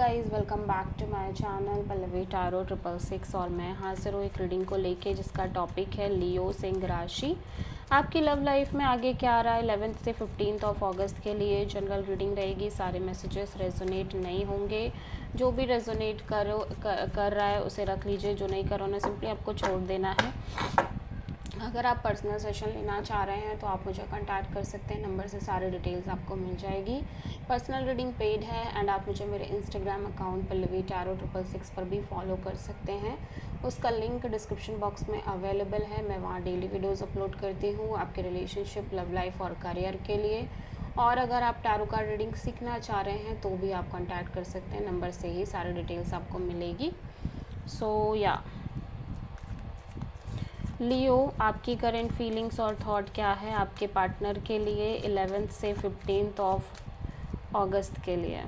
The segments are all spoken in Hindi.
Guys, welcome back to my channel Pallavi tarot 666 और मैं हाजिर हूँ एक रीडिंग को लेके जिसका टॉपिक है लियो सिंह राशि। आपकी लव लाइफ में आगे क्या आ रहा है 11 से 15 ऑफ अगस्त के लिए जनरल रीडिंग रहेगी। सारे मैसेजेस रेजोनेट नहीं होंगे। जो भी रेजोनेट कर रहा है उसे रख लीजिए, जो नहीं कर रहा है सिंपली आपको छोड़ देना है। अगर आप पर्सनल सेशन लेना चाह रहे हैं तो आप मुझे कांटेक्ट कर सकते हैं, नंबर से सारे डिटेल्स आपको मिल जाएगी। पर्सनल रीडिंग पेड है एंड आप मुझे मेरे इंस्टाग्राम अकाउंट पल्लवी टारो 666 पर भी फॉलो कर सकते हैं। उसका लिंक डिस्क्रिप्शन बॉक्स में अवेलेबल है। मैं वहाँ डेली वीडियोज़ अपलोड करती हूँ आपके रिलेशनशिप, लव लाइफ और करियर के लिए। और अगर आप टैरो कार्ड रीडिंग सीखना चाह रहे हैं तो भी आप कॉन्टैक्ट कर सकते हैं, नंबर से ही सारी डिटेल्स आपको मिलेगी। सो या लियो, आपकी करंट फीलिंग्स और थॉट क्या है आपके पार्टनर के लिए 11 से 15 ऑफ अगस्त के लिए।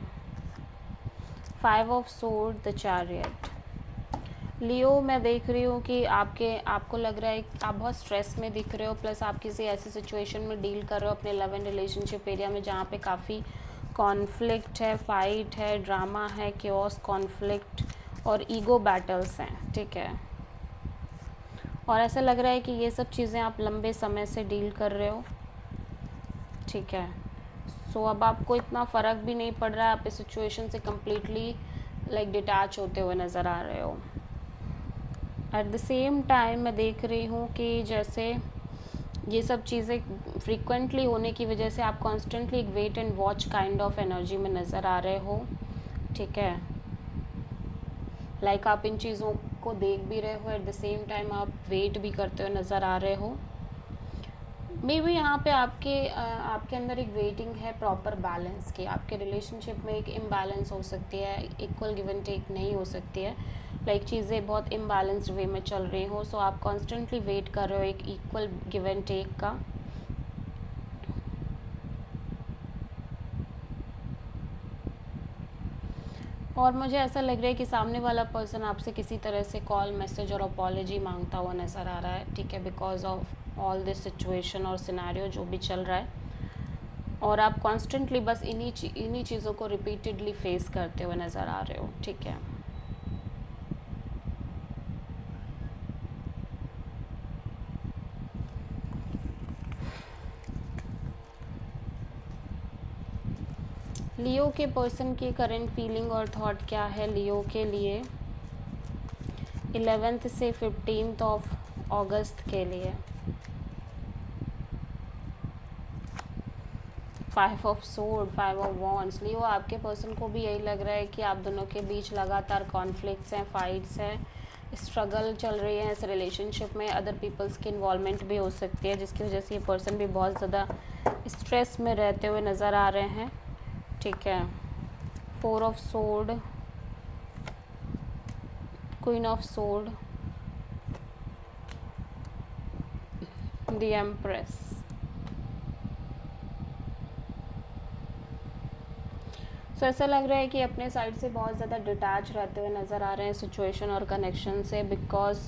5 ऑफ सोर्ड, द चैरियट। लियो, मैं देख रही हूँ कि आपको लग रहा है आप बहुत स्ट्रेस में दिख रहे हो, प्लस आप किसी ऐसी सिचुएशन में डील कर रहे हो अपने लव एंड रिलेशनशिप एरिया में जहाँ पे काफ़ी कॉन्फ्लिक्ट है, फाइट है, ड्रामा है, क्योस, कॉन्फ्लिक्ट और ईगो बैटल्स हैं। ठीक है, और ऐसा लग रहा है कि ये सब चीज़ें आप लंबे समय से डील कर रहे हो। ठीक है, सो अब आपको इतना फ़र्क भी नहीं पड़ रहा है, आप इस सिचुएशन से कम्प्लीटली डिटैच होते हुए नज़र आ रहे हो। एट द सेम टाइम मैं देख रही हूँ कि जैसे ये सब चीज़ें फ्रीक्वेंटली होने की वजह से आप कॉन्स्टेंटली एक wait and watch kind of energy में नज़र आ रहे हो। ठीक है, आप इन चीज़ों को देख भी रहे हो, एट द सेम टाइम आप वेट भी करते हुए नज़र आ रहे हो। मे बी यहाँ पे आपके अंदर एक वेटिंग है प्रॉपर बैलेंस की। आपके रिलेशनशिप में एक इम्बैलेंस हो सकती है, इक्वल गिव एंड टेक नहीं हो सकती है। चीज़ें बहुत इम्बैलेंस्ड वे में चल रही हो, सो आप कॉन्स्टेंटली वेट कर रहे हो एक इक्वल गिव एंड टेक का। और मुझे ऐसा लग रहा है कि सामने वाला पर्सन आपसे किसी तरह से कॉल, मैसेज और अपॉलॉजी मांगता हुआ नज़र आ रहा है। ठीक है, because of all this situation और सिनेरियो जो भी चल रहा है, और आप कॉन्स्टेंटली बस इन्हीं चीज़ों को रिपीटेडली फेस करते हुए नज़र आ रहे हो। ठीक है, लियो के पर्सन की करंट फीलिंग और थॉट क्या है लियो के लिए 11 से 15 ऑफ अगस्त के लिए। 5 ऑफ सोर्ड, 5 ऑफ वॉन्ड्स। लियो, आपके पर्सन को भी यही लग रहा है कि आप दोनों के बीच लगातार कॉन्फ्लिक्ट्स हैं, फाइट्स हैं, स्ट्रगल चल रही है इस रिलेशनशिप में। अदर पीपल्स की इन्वॉल्वमेंट भी हो सकती है जिसकी वजह से ये पर्सन भी बहुत ज़्यादा स्ट्रेस में रहते हुए नज़र आ रहे हैं। ठीक है, 4 of sword, queen of sword, the empress. So ऐसा लग रहा है कि अपने साइड से बहुत ज़्यादा डिटैच रहते हुए नज़र आ रहे हैं सिचुएशन और कनेक्शन से, बिकॉज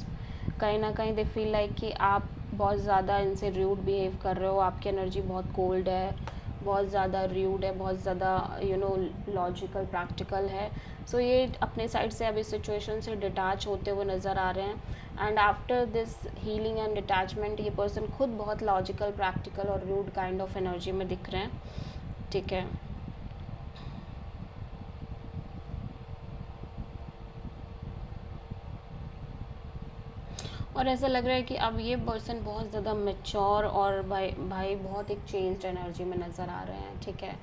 कहीं ना कहीं दे फील लाइक कि आप बहुत ज़्यादा इनसे रूड बिहेव कर रहे हो। आपकी एनर्जी बहुत कोल्ड है, बहुत ज़्यादा रूड है, बहुत ज़्यादा लॉजिकल, प्रैक्टिकल है। सो ये अपने साइड से अब इस सिचुएशन से डिटैच होते हुए नज़र आ रहे हैं। And after this healing and detachment ये पर्सन खुद बहुत लॉजिकल, प्रैक्टिकल और रूड काइंड ऑफ एनर्जी में दिख रहे हैं। ठीक है, और ऐसा लग रहा है कि अब ये पर्सन बहुत ज़्यादा मैच्योर और भाई बहुत एक चेंज्ड एनर्जी में नज़र आ रहे हैं। ठीक है,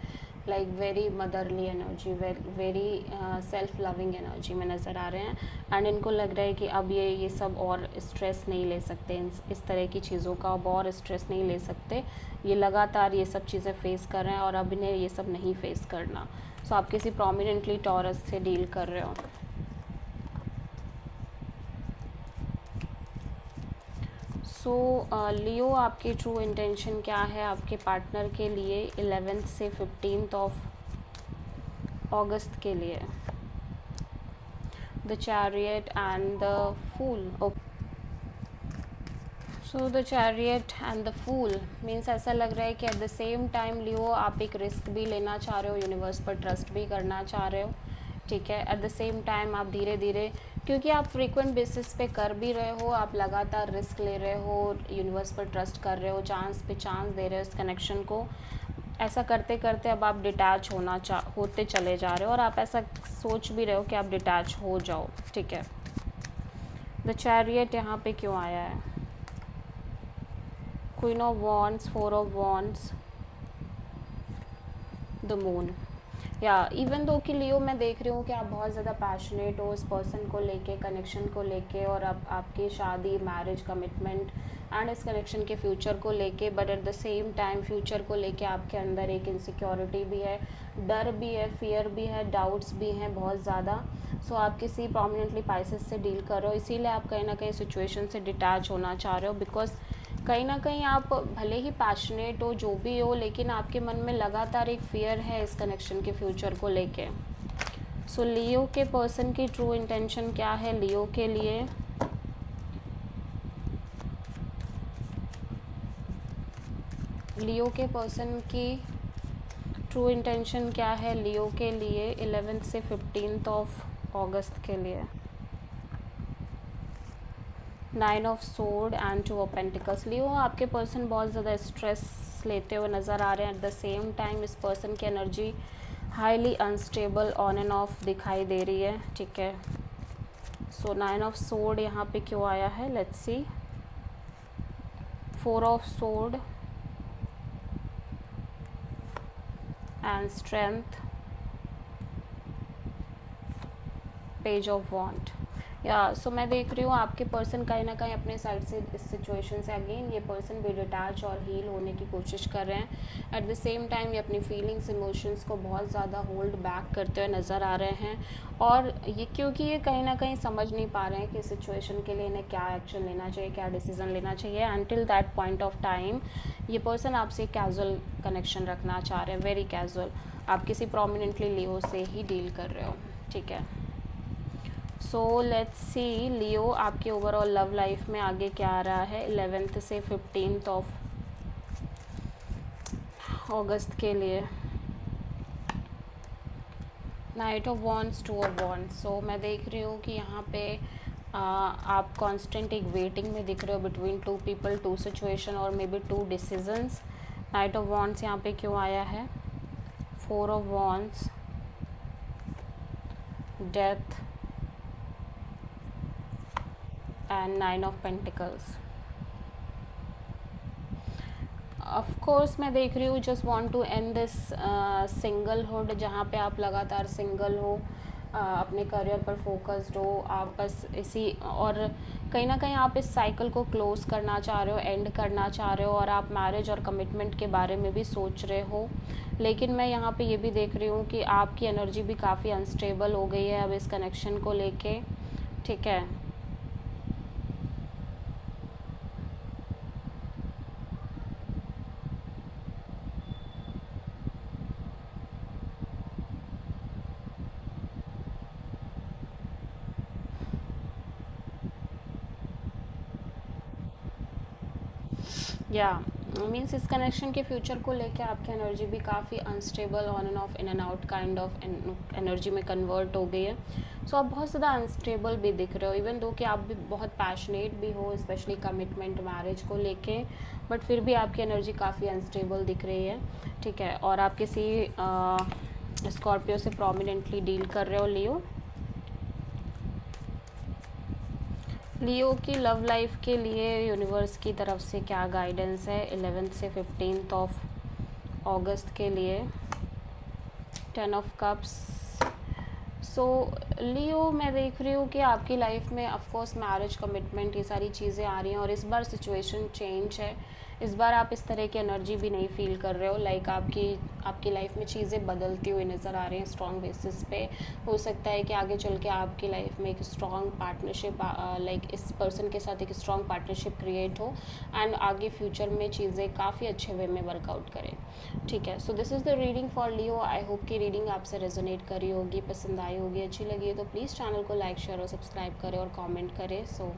very motherly energy, very self loving energy में नज़र आ रहे हैं। एंड इनको लग रहा है कि अब ये सब और स्ट्रेस नहीं ले सकते, इस तरह की चीज़ों का अब और स्ट्रेस नहीं ले सकते। ये लगातार ये सब चीज़ें फेस कर रहे हैं और अब इन्हें ये सब नहीं फेस करना। सो आप किसी प्रोमिनेंटली टॉरस से डील कर रहे हो। सो लियो, आपकी ट्रू इंटेंशन क्या है आपके पार्टनर के लिए 11 से 15 ऑफ अगस्त के लिए। The chariot and the fool. So the chariot and the fool means ऐसा लग रहा है कि at the same time Leo आप एक रिस्क भी लेना चाह रहे हो, यूनिवर्स पर ट्रस्ट भी करना चाह रहे हो। ठीक है। एट द सेम टाइम आप धीरे धीरे, क्योंकि आप फ्रीक्वेंट बेसिस पे कर भी रहे हो, आप लगातार रिस्क ले रहे हो, यूनिवर्स पर ट्रस्ट कर रहे हो, चांस पे चांस दे रहे हो इस कनेक्शन को, ऐसा करते करते अब आप डिटैच होते चले जा रहे हो, और आप ऐसा सोच भी रहे हो कि आप डिटैच हो जाओ, ठीक है। द चैरियट यहाँ पे क्यों आया है? Queen of wands, 4 of wands, the moon. या इवन दो कि लियो, मैं देख रही हूँ कि आप बहुत ज़्यादा पैशनेट हो इस पर्सन को लेके, कनेक्शन को लेके, और अब आपकी शादी, मैरिज, कमिटमेंट एंड इस कनेक्शन के फ्यूचर को लेके, but at the same time future को लेके आपके अंदर एक इनसिक्योरिटी भी है, डर भी है, फियर भी है, डाउट्स भी हैं बहुत ज़्यादा। सो आप किसी प्रोमिनेंटली पाइसेस से डील कर रहे हो, इसीलिए आप कहीं ना कहीं सिचुएशन से डिटैच होना चाह रहे हो, बिकॉज कहीं ना कहीं आप भले ही पैशनेट हो, जो भी हो, लेकिन आपके मन में लगातार एक फियर है इस कनेक्शन के फ्यूचर को लेके। सो लियो के पर्सन की ट्रू इंटेंशन क्या है लियो के लिए? लियो के पर्सन की ट्रू इंटेंशन क्या है लियो के लिए 11 से 15 ऑफ अगस्त के लिए? 9 of sword and 2 of pentacles. Leo, आपके पर्सन बहुत ज़्यादा स्ट्रेस लेते हुए नज़र आ रहे हैं। एट द सेम टाइम इस पर्सन की energy highly unstable, on end of दिखाई दे रही है, ठीक है। सो 9 ऑफ सोर्ड यहाँ पे क्यों आया है? Let's see. 4 of sword and strength, page of wand. या सो मैं देख रही हूँ आपके पर्सन कहीं ना कहीं अपने साइड से इस सिचुएशन से अगेन ये पर्सन भी डिटैच और हील होने की कोशिश कर रहे हैं। एट द सेम टाइम ये अपनी फीलिंग्स, इमोशंस को बहुत ज़्यादा होल्ड बैक करते हुए नज़र आ रहे हैं, और ये क्योंकि ये कहीं ना कहीं समझ नहीं पा रहे हैं कि सिचुएशन के लिए इन्हें क्या एक्शन लेना चाहिए, क्या डिसीजन लेना चाहिए। Until that point of time ये पर्सन आपसे कैजुअल कनेक्शन रखना चाह रहे हैं, वेरी कैजुअल। आप किसी प्रोमिनेंटली लियो से ही डील कर रहे हो, ठीक है। सो लेट्स सी लियो आपके ओवरऑल लव लाइफ में आगे क्या आ रहा है 11 से 15 ऑफ अगस्त के लिए। Knight of wands, 2 of wands. So मैं देख रही हूँ कि यहाँ पे आप कांस्टेंट एक वेटिंग में दिख रहे हो बिटवीन 2 पीपल, 2 सिचुएशन और maybe 2 decisions. Knight of wands यहाँ पे क्यों आया है? 4 of wands, death and 9 of Pentacles. Of course मैं देख रही हूँ just want to end this singlehood, जहाँ पे आप लगातार सिंगल हो, अपने करियर पर फोकस्ड हो, आप बस इसी, और कहीं ना कहीं आप इस साइकिल को क्लोज करना चाह रहे हो, एंड करना चाह रहे हो, और आप मैरिज और कमिटमेंट के बारे में भी सोच रहे हो। लेकिन मैं यहाँ पे ये भी देख रही हूँ कि आपकी एनर्जी भी काफ़ी अनस्टेबल हो गई है अब इस कनेक्शन को लेके, ठीक है। या मीन्स इस कनेक्शन के फ्यूचर को लेके आपकी एनर्जी भी काफ़ी unstable, on end of, in and out kind of energy में कन्वर्ट हो गई है। सो आप बहुत ज़्यादा अनस्टेबल भी दिख रहे हो, इवन दो कि आप भी बहुत पैशनेट भी हो, स्पेशली कमिटमेंट, मैरिज को लेके, बट फिर भी आपकी एनर्जी काफ़ी अनस्टेबल दिख रही है, ठीक है। और आप किसी स्कॉर्पियो से प्रोमिनेंटली डील कर रहे हो लियो। लियो की लव लाइफ के लिए यूनिवर्स की तरफ से क्या गाइडेंस है 11 से 15 ऑफ अगस्त के लिए? 10 ऑफ कप्स। सो लियो, मैं देख रही हूँ कि आपकी लाइफ में ऑफ कोर्स मैरिज, कमिटमेंट, ये सारी चीज़ें आ रही हैं, और इस बार सिचुएशन चेंज है। इस बार आप इस तरह की एनर्जी भी नहीं फील कर रहे हो, लाइक आपकी लाइफ में चीज़ें बदलती हुई नज़र आ रही हैं स्ट्रॉन्ग बेसिस पे। हो सकता है कि आगे चल के आपकी लाइफ में एक स्ट्रॉन्ग पार्टनरशिप, लाइक इस पर्सन के साथ एक स्ट्रॉन्ग पार्टनरशिप क्रिएट हो, एंड आगे फ्यूचर में चीज़ें काफ़ी अच्छे वे में वर्कआउट करें, ठीक है। So this is the reading for Leo. I hope कि रीडिंग आपसे रेजोनेट करी होगी, पसंद आई होगी, अच्छी लगी है तो प्लीज़ चैनल को लाइक, शेयर और सब्सक्राइब करें और कमेंट करें। सो